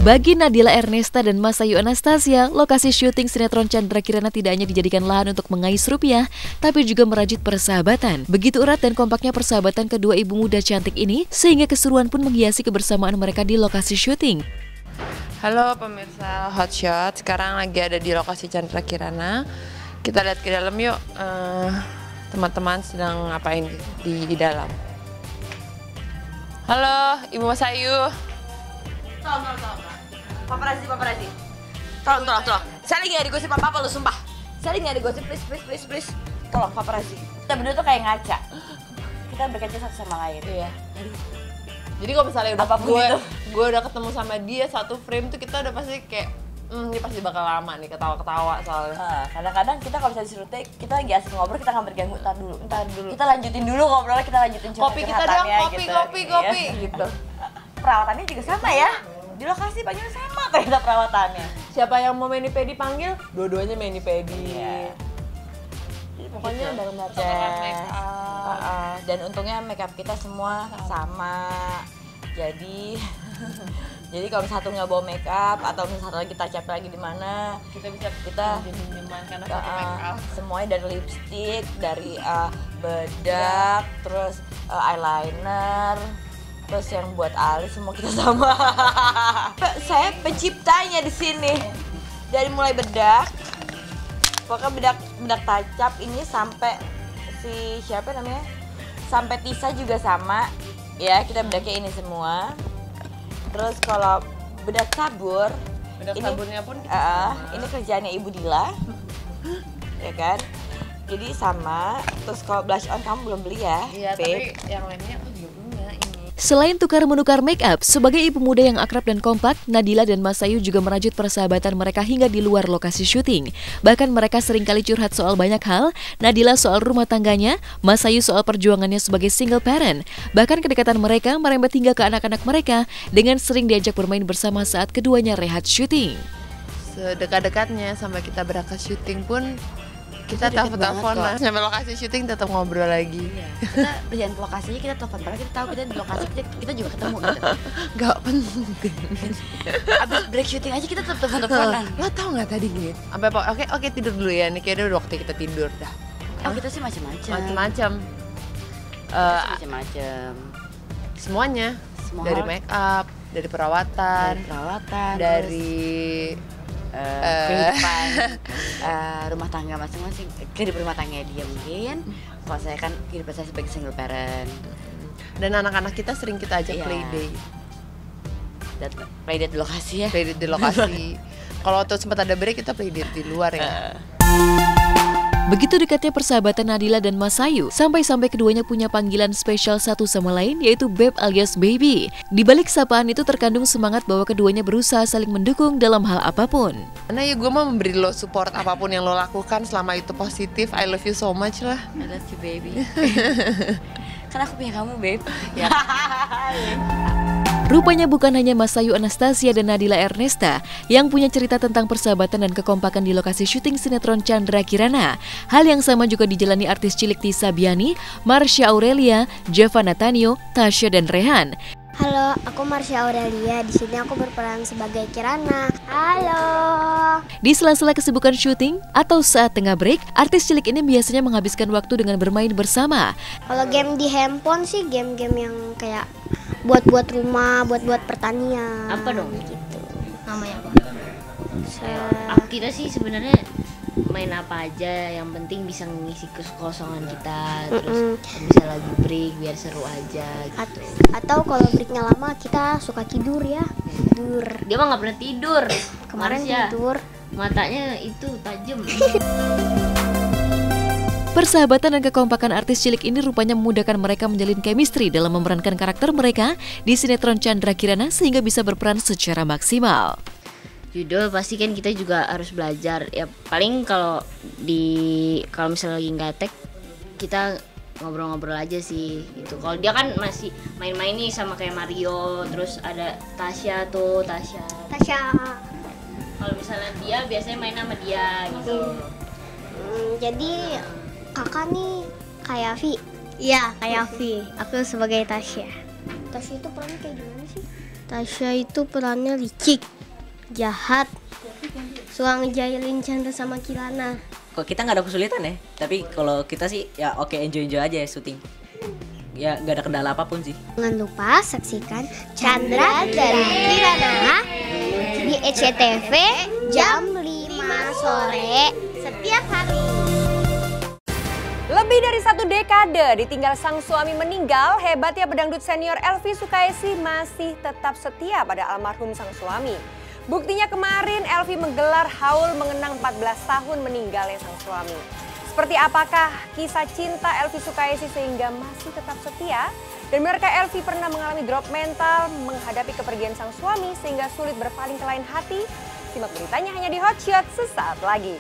Bagi Nadila Ernesta dan Masayu Anastasia, lokasi syuting sinetron Chandra Kirana tidak hanya dijadikan lahan untuk mengais rupiah, tapi juga merajut persahabatan. Begitu erat dan kompaknya persahabatan kedua ibu muda cantik ini, sehingga keseruan pun menghiasi kebersamaan mereka di lokasi syuting. Halo pemirsa Hotshot, sekarang lagi ada di lokasi Chandra Kirana. Kita lihat ke dalam yuk, teman-teman sedang ngapain di dalam. Halo Ibu Masayu. Tolong. Paparazi. Tolong. Saya lagi gak digosip apa-apa lu, sumpah. Saya lagi gak digosip, please. Tolong, paparazi. Kita berdua tuh kayak ngaca. Kita berkaca satu sama lain. Iya. Jadi kalau misalnya udah gue udah ketemu sama dia satu frame tuh kita udah pasti kayak ini pasti bakal lama nih ketawa-ketawa soalnya. Kadang-kadang kita kalau bisa disuruh take, kita lagi asik ngobrol, kita nggak berganggu, ntar dulu. Kita lanjutin dulu ngobrolnya, kita lanjutin Kopi kita dong, kopi gitu. Perawatannya juga sama ya. Di lokasi banyak sama ternyata perawatannya. Siapa yang mau mani-pedi panggil, dua-duanya mani-pedi. Iya. Pokoknya bareng-bareng. Dan untungnya makeup kita semua sama. Jadi kalau satu nggak bawa makeup atau misalnya kita capek lagi di mana, kita pinjaman karena pakai makeup. Semuanya dari lipstick, dari bedak, terus eyeliner, terus yang buat alis semua kita sama. Saya penciptanya di sini. Dari mulai bedak, pokoknya bedak tancap ini sampai si siapa namanya? Sampai Tisa juga sama. Ya, kita bedaknya ini semua. Terus kalau bedak sabur, sabunnya pun kita sama. Ini kerjaannya Ibu Dila. Ya kan? Jadi sama. Terus kalau blush on kamu belum beli ya? Iya, tapi yang lainnya aku juga punya ini. Selain tukar-menukar make up, sebagai ibu muda yang akrab dan kompak, Nadila dan Masayu juga merajut persahabatan mereka hingga di luar lokasi syuting. Bahkan mereka seringkali curhat soal banyak hal, Nadila soal rumah tangganya, Masayu soal perjuangannya sebagai single parent. Bahkan kedekatan mereka merembet hingga ke anak-anak mereka dengan sering diajak bermain bersama saat keduanya rehat syuting. Sedekat-dekatnya sampai kita berangkat syuting pun kita telepon-teleponan sampai lokasi syuting tetap ngobrol lagi. Iya. Kita berjalan ke lokasinya, kita telepon, padahal kita tahu kita di lokasi, kita juga ketemu gitu. Gak penting. Abis break syuting aja kita tetap telepon-teleponan. Lo tau nggak tadi gini? Oke tidur dulu ya, nih kayaknya udah waktu kita tidur dah. Kita sih macam-macam. Macam-macam. Semuanya. Dari make up, dari perawatan, dari kehidupan rumah tangga masing-masing. Kehidupan rumah tangga dia mungkin. Kalau saya kan kehidupan saya sebagai single parent. Dan anak-anak kita sering kita ajak playdate di lokasi ya. Playdate di lokasi. Kalau tuh sempat ada break kita playdate di luar ya. Begitu dekatnya persahabatan Nadila dan Masayu, sampai-sampai keduanya punya panggilan spesial satu sama lain, yaitu Beb alias Baby. Di balik sapaan itu terkandung semangat bahwa keduanya berusaha saling mendukung dalam hal apapun. Karena ya gue mau memberi lo support apapun yang lo lakukan selama itu positif. I love you so much lah. I love you baby. Karena aku punya kamu, Beb. Ya. Rupanya bukan hanya Masayu Anastasia dan Nadila Ernesta yang punya cerita tentang persahabatan dan kekompakan di lokasi syuting sinetron Chandra Kirana. Hal yang sama juga dijalani artis cilik Tisa Biani, Marsha Aurelia, Jeva Natanio, Tasya dan Rehan. Halo, aku Marsha Aurelia. Di sini aku berperan sebagai Kirana. Halo. Di sela-sela kesibukan syuting atau saat tengah break, artis cilik ini biasanya menghabiskan waktu dengan bermain bersama. Kalau game di handphone sih game-game yang kayak buat rumah, buat pertanian. Apa dong? Gitu. Namanya apa? Kita sih sebenarnya main apa aja, yang penting bisa mengisi kekosongan kita, terus bisa lagi break biar seru aja gitu. Atau kalau breaknya lama kita suka tidur ya. Tidur. Dia mah nggak pernah tidur. Kemarin Marsha, tidur. matanya itu tajam. Persahabatan dan kekompakan artis cilik ini rupanya memudahkan mereka menjalin chemistry dalam memerankan karakter mereka di sinetron Chandra Kirana sehingga bisa berperan secara maksimal. Judul pasti kan kita juga harus belajar. Ya paling kalau misalnya lagi nggak tag, kita ngobrol-ngobrol aja sih gitu. Kalau dia kan masih main-main nih sama kayak Mario, terus ada Tasya. Kalau misalnya dia biasanya main sama dia gitu. Jadi kakak nih kayak Vi. Iya, kayak Vi. Aku sebagai Tasya. Tasya itu perannya kayak gimana sih? Tasya itu perannya licik. jahat, suka ngejailin Chandra sama Kirana. Kok kita nggak ada kesulitan ya, tapi kalau kita sih ya oke, enjoy aja ya syuting. Ya nggak ada kendala apapun sih. Jangan lupa saksikan Chandra dan Kirana di SCTV jam 5 sore setiap hari. Lebih dari 1 dekade ditinggal sang suami meninggal, hebatnya pedangdut senior Elvi Sukaesih masih tetap setia pada almarhum sang suami. Buktinya kemarin Elvi menggelar haul mengenang 14 tahun meninggalnya sang suami. Seperti apakah kisah cinta Elvi Sukaesih sehingga masih tetap setia? Dan benarkah Elvi pernah mengalami drop mental menghadapi kepergian sang suami sehingga sulit berpaling ke lain hati? Simak beritanya hanya di Hot Shot sesaat lagi.